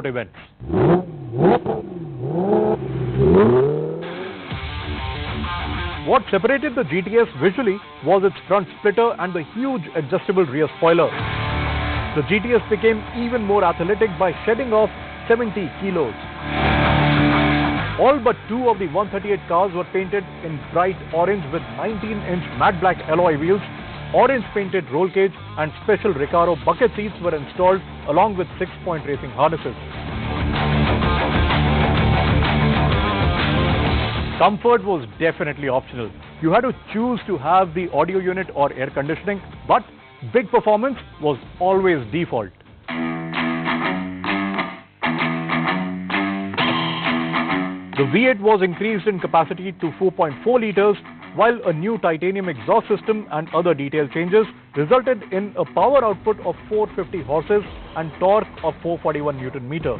motorsport events. What separated the GTS visually was its front splitter and the huge adjustable rear spoiler. The GTS became even more athletic by shedding off 70 kilos. All but two of the 138 cars were painted in bright orange with 19-inch matte black alloy wheels, orange painted roll cage and special Recaro bucket seats were installed along with 6-point racing harnesses. Comfort was definitely optional. You had to choose to have the audio unit or air conditioning, but big performance was always default. The V8 was increased in capacity to 4.4 liters, while a new titanium exhaust system and other detail changes resulted in a power output of 450 horses and torque of 441 Newton meter.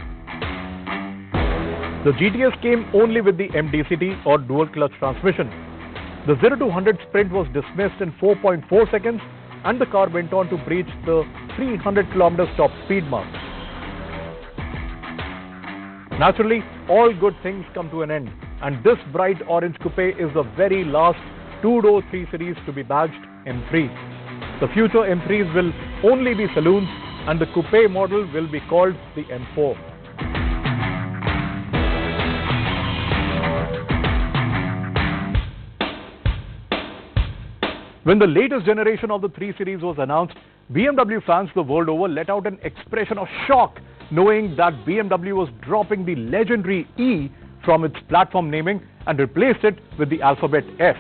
The GTS came only with the MDCT or dual clutch transmission. The 0 to 100 sprint was dismissed in 4.4 seconds and the car went on to breach the 300 km top speed mark. Naturally, all good things come to an end, and this bright orange coupe is the very last two-door 3 Series to be badged M3. The future M3s will only be saloons and the coupe model will be called the M4. When the latest generation of the 3 Series was announced, BMW fans the world over let out an expression of shock knowing that BMW was dropping the legendary E from its platform naming and replaced it with the alphabet F.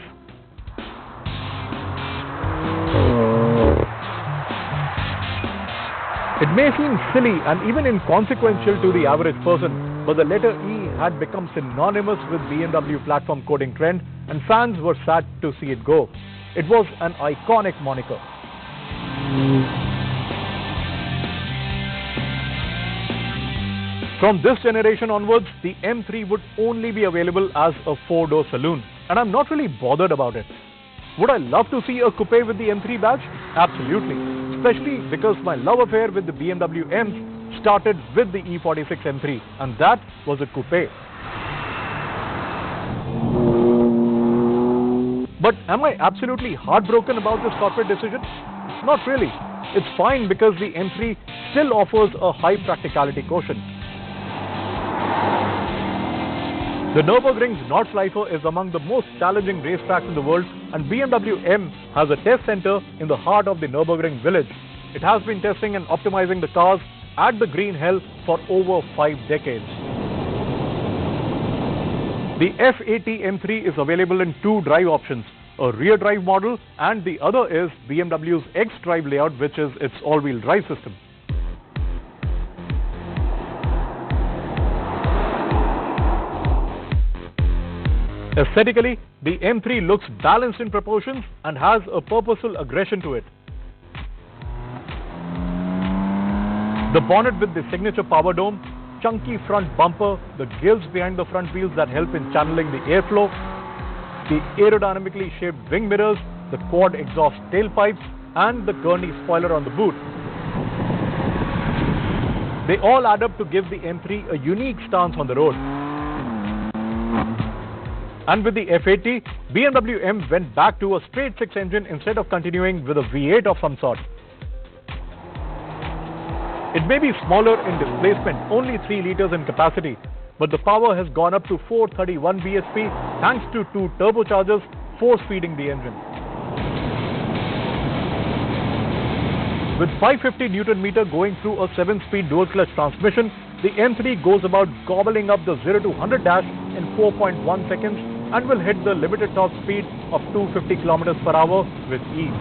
It may seem silly and even inconsequential to the average person, but the letter E had become synonymous with BMW platform coding trend and fans were sad to see it go. It was an iconic moniker. From this generation onwards, the M3 would only be available as a 4-door saloon, and I'm not really bothered about it. Would I love to see a coupe with the M3 badge? Absolutely, especially because my love affair with the BMW M's started with the E46 M3, and that was a coupe. But am I absolutely heartbroken about this corporate decision? Not really. It's fine because the M3 still offers a high practicality quotient. The Nürburgring's Nordschleife is among the most challenging racetracks in the world, and BMW M has a test center in the heart of the Nürburgring village. It has been testing and optimizing the cars at the Green Hell for over 5 decades. The F80 M3 is available in 2 drive options, a rear drive model and the other is BMW's X-Drive layout, which is its all-wheel drive system. Aesthetically, the M3 looks balanced in proportions and has a purposeful aggression to it. The bonnet with the signature power dome, chunky front bumper, the gills behind the front wheels that help in channeling the airflow, the aerodynamically shaped wing mirrors, the quad exhaust tailpipes, and the gurney spoiler on the boot. They all add up to give the M3 a unique stance on the road. And with the F80, BMW M went back to a straight 6 engine instead of continuing with a V8 of some sort. It may be smaller in displacement, only 3 liters in capacity, but the power has gone up to 431 bhp thanks to 2 turbochargers force-feeding the engine. With 550 Newton meter going through a 7-speed dual-clutch transmission, the M3 goes about gobbling up the 0 to 100 dash in 4.1 seconds and will hit the limited top speed of 250 km per hour with ease.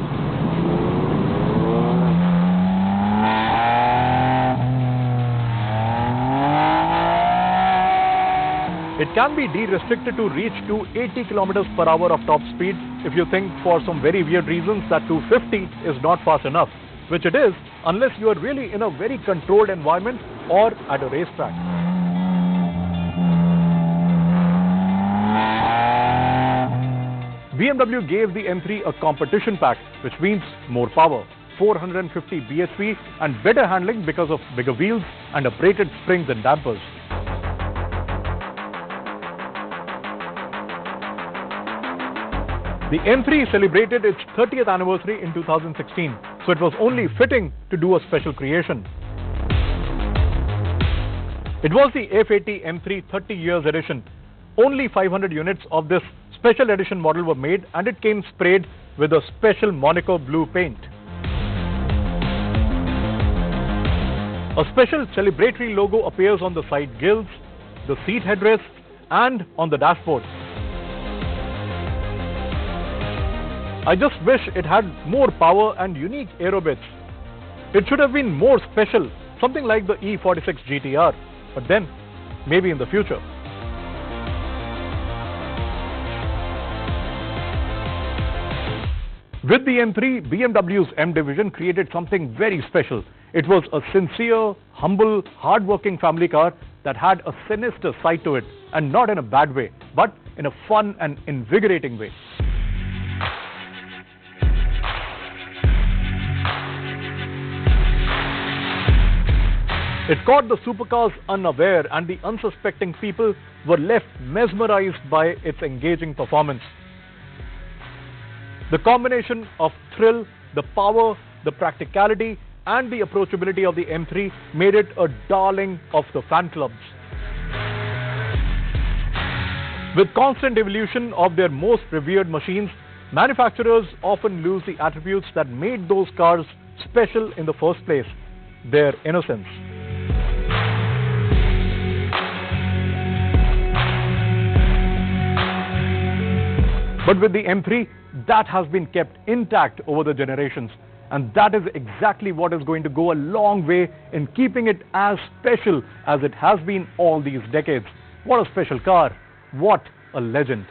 It can be de-restricted to reach to 80 km per hour of top speed if you think for some very weird reasons that 250 is not fast enough, which it is unless you are really in a very controlled environment or at a racetrack. BMW gave the M3 a competition pack, which means more power. 450 bhp and better handling because of bigger wheels and braided springs and dampers. The M3 celebrated its 30th anniversary in 2016, so it was only fitting to do a special creation. It was the F80 M3 30 years edition. Only 500 units of this special edition model were made, and it came sprayed with a special Monaco blue paint. A special celebratory logo appears on the side grills, the seat headrests, and on the dashboard. I just wish it had more power and unique aerobits. It should have been more special, something like the E46 GTR, but then, maybe in the future. With the M3, BMW's M Division created something very special. It was a sincere, humble, hard-working family car that had a sinister side to it, and not in a bad way, but in a fun and invigorating way. It caught the supercars unaware, and the unsuspecting people were left mesmerized by its engaging performance. The combination of thrill, the power, the practicality, and the approachability of the M3 made it a darling of the fan clubs. With constant evolution of their most revered machines, manufacturers often lose the attributes that made those cars special in the first place: their innocence. But with the M3, that has been kept intact over the generations, and that is exactly what is going to go a long way in keeping it as special as it has been all these decades. What a special car! What a legend!